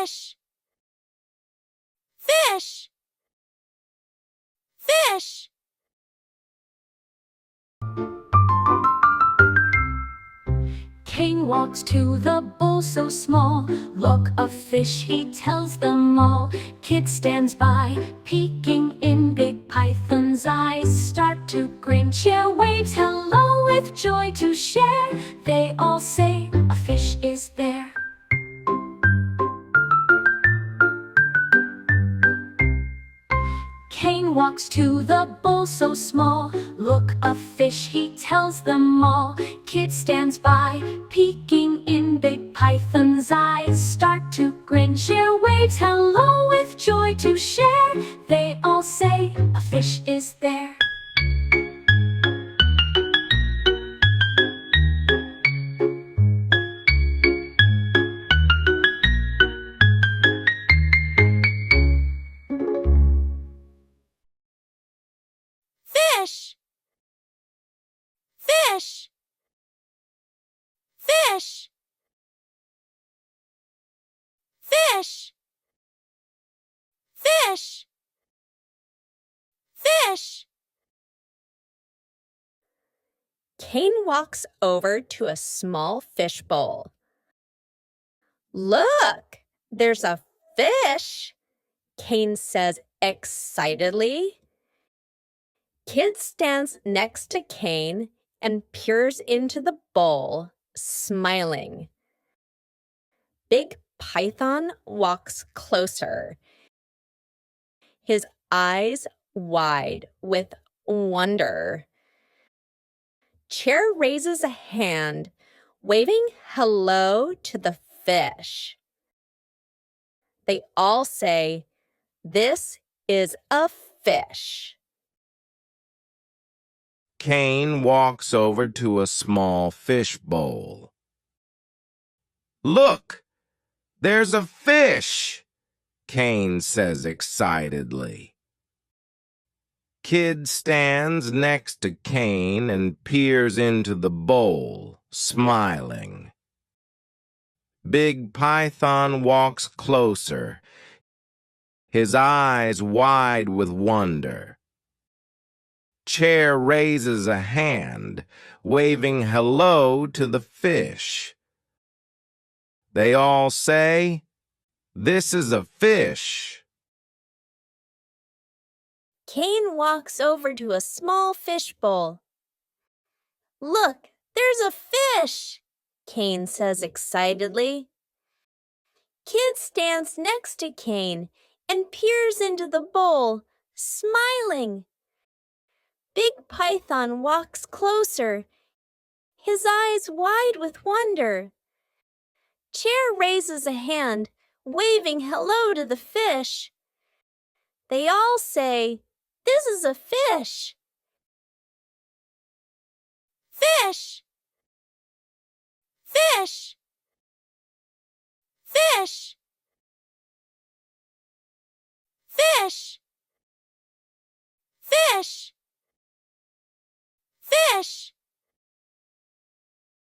Fish! Fish! Fish! Cain walks to the bowl so small. Look, a fish, he tells them all. Kid stands by, peeking in. Big Python's eyes start to grin. Chair waves hello with joy to share. They all say, a fish is there. Cain walks to the bowl so small. Look, a fish, he tells them all. Kid stands by, peeking in. Big Python's eyes start to grin. Chair waves hello with joy to share. They all say, a fish is there. Fish! Fish! Fish! Fish! Fish! Fish! Cain walks over to a small fishbowl. Look, there's a fish, Cain says excitedly. Kid stands next to Cain and peers into the bowl, smiling. Big Python walks closer, his eyes wide with wonder. Chair raises a hand, waving hello to the fish. They all say, "This is a fish." Cain walks over to a small fish bowl. Look, there's a fish, Cain says excitedly. Kid stands next to Cain and peers into the bowl, smiling. Big Python walks closer, his eyes wide with wonder. Chair raises a hand, waving hello to the fish. They all say, "This is a fish." Cain walks over to a small fish bowl. Look, there's a fish, Cain says excitedly. Kid stands next to Cain and peers into the bowl, smiling. Big Python walks closer, his eyes wide with wonder. Chair raises a hand, waving hello to the fish. They all say, "This is a fish." Fish! Fish! Fish! Fish! Fish! Fish!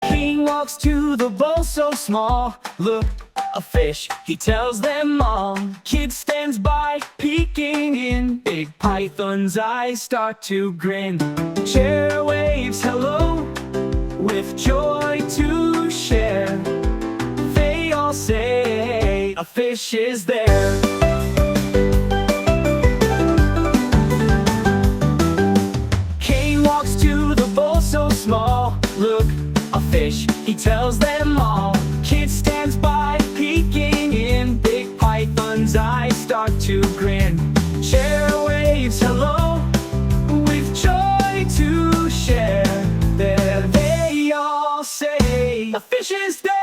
Cain walks to the bowl so small. Look, a fish, he tells them all. Kid stands by, peeking in. Big Python's eyes start to grin. Chair waves hello with joy to share. They all say, a fish is there. Cain walks to the bowl so small. Look, a fish, he tells them all. Kid stands by, peeking in. Big Python's eyes start to grin. Chair waves hello with joy to share. There they all say, a fish is there.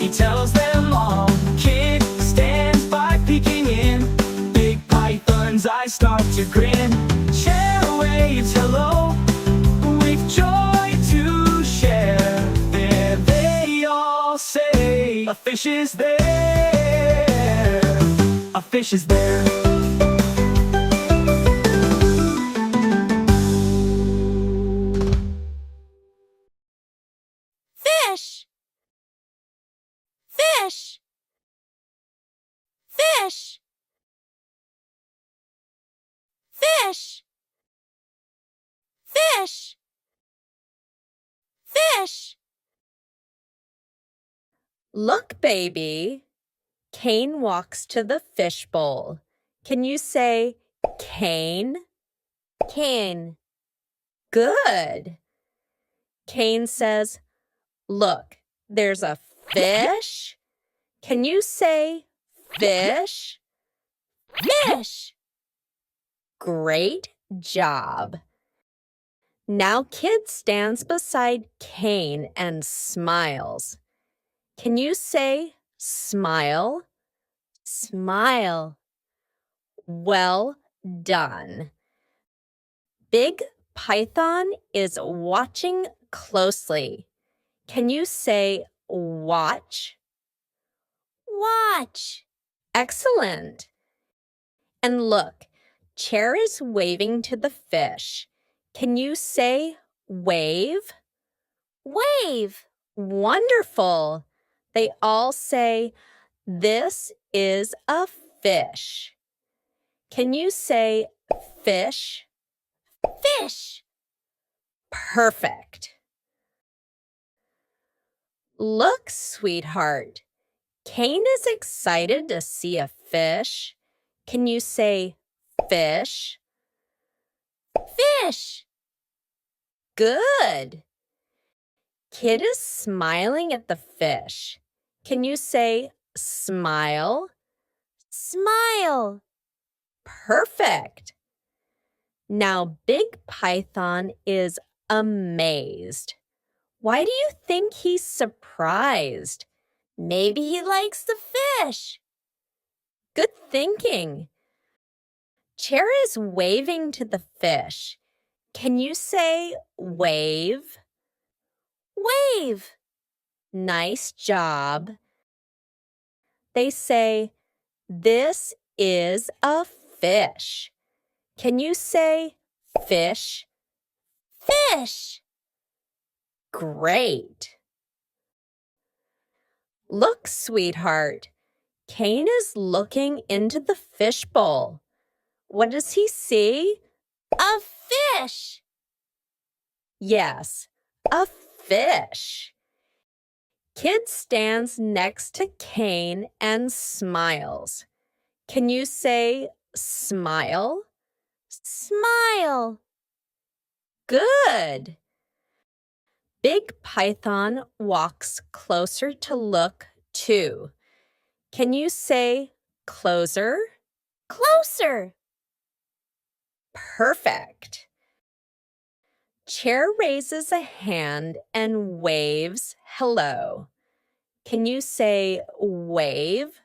Tells them all. Kid stands by, peeking in. Big Python's eyes start to grin. Chair waves hello with joy to share. There they all fish is there. A fish is there. Fish! Fish! Fish! Fish! Fish! Fish! Look, baby. Cain walks to the fishbowl. Can you say Cain? Cain. Good. Cain says, look, there's a fish. Can you say fish? Fish. Great job. Now Kid stands beside Cain and smiles. Can you say smile? Smile. Well done. Big Python is watching closely. Can you say watch? Watch. Excellent. And look, Chair is waving to the fish. Can you say wave? Wave. Wonderful. They all say, this is a fish. Can you say fish? Fish. Perfect. Look, sweetheart. Cain is excited to see a fish. Can you say fish? Fish. Good. Kid is smiling at the fish. Can you say smile? Smile. Perfect. Now Big Python is amazed. Why do you think he's surprised? Maybe he likes the fish. Good thinking. Chair is waving to the fish. Can you say wave? Wave. Nice job. They say, this is a fish. Can you say fish? Fish. Great. Look, sweetheart. Cain is looking into the fishbowl. What does he see? A fish. Yes, a fish. Kid stands next to Cain and smiles. Can you say smile? Smile. Good. Big Python walks closer to look too. Can you say closer? Closer. Perfect. Chair raises a hand and waves hello. Can you say wave?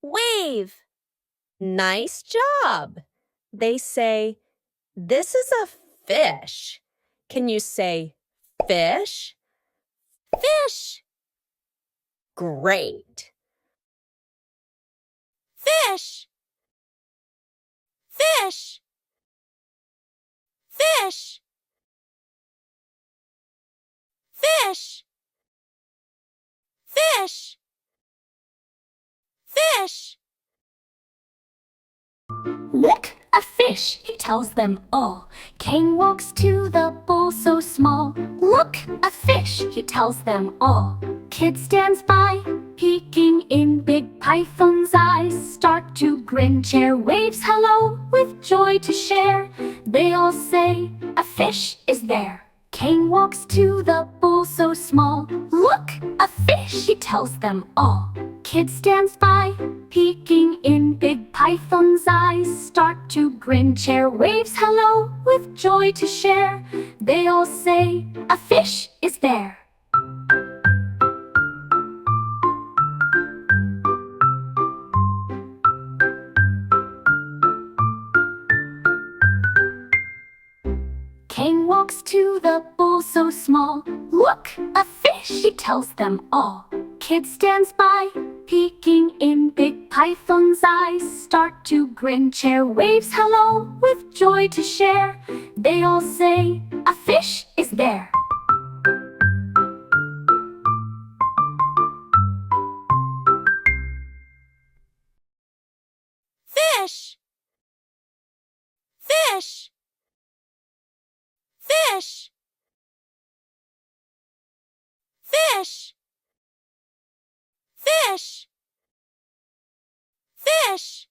Wave. Nice job. They say, this is a fish. Can you say fish? Fish. Great. Fish. Fish. Fish. Fish. Fish. Fish. Look, a fish, he tells them all. Cain walks to the bowl so small. Look, a fish, he tells them all. Kid stands by, peeking in Big Python's eyes. Start to grin, Chair waves hello with joy to share. They all say, a fish is there. Cain walks to the bowl so small. Look, a fish, he tells them all. Kid stands by, peeking in Big Python's eyes. Start to grin, Chair waves hello with joy to share. They all say, a fish is there. Cain walks to the bowl so small. Look, a fish, he tells them all. Kid stands by, peeking in. Big python's eyes start to grin. Chair waves hello with joy to share. They all say, a fish is there. Fish! Fish! Fish! Fish! Fish! Fish!